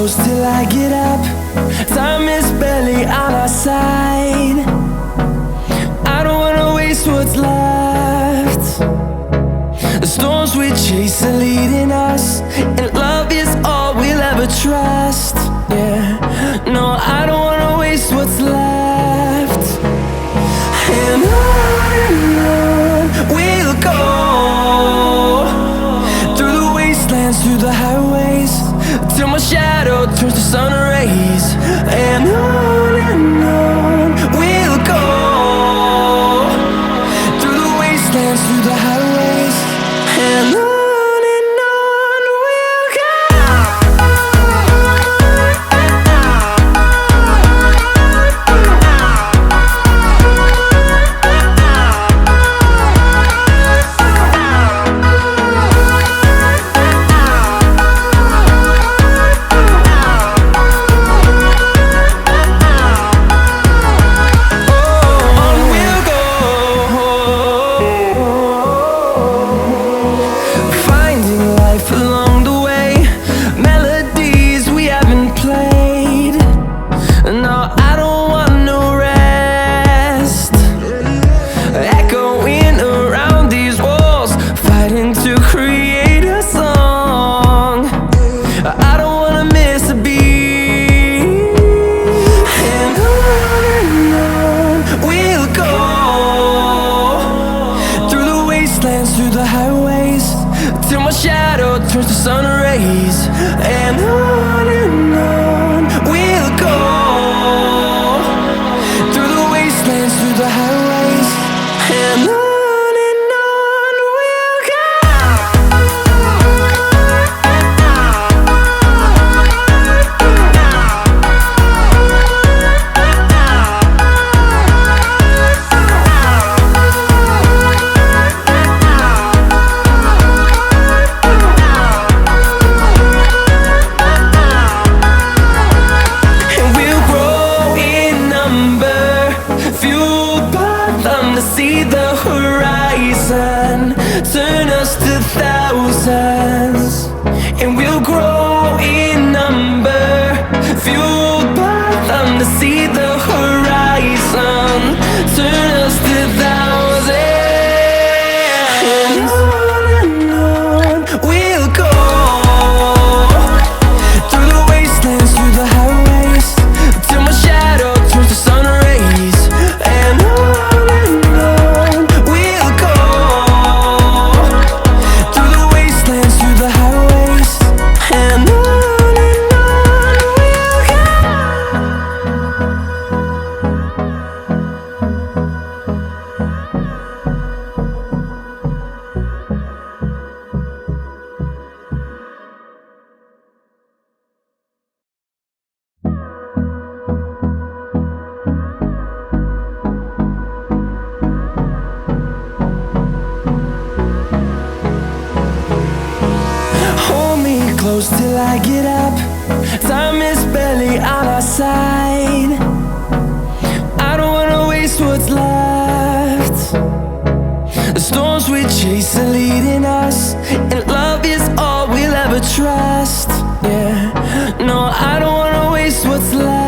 close till I get up. Time is barely on our side. I don't wanna waste what's left. The storms we chase are leading us, and love is all we'll ever trust. Yeah, no, I don't wanna waste what's left. And on we'll go, through the wastelands, through the highways, till my shadow turns to sun rays. And on we'll go, through the wastelands, through the highways, and on we'll go. Through the highways, till my shadow turns to sun rays. And on we'll go, through the wastelands, through the highways, and on we'll go. See the horizon, turn us to thousands, and we'll grow in number, fueled by them. To see the horizon, turn us to thousands, and on we'll go, through the wastelands, through the highways, till my shadow turns to sun rays. And close till I get up. Time is barely on our side. I don't wanna waste what's left. The storms we chase are leading us, and love is all we'll ever trust. Yeah, no, I don't wanna waste what's left.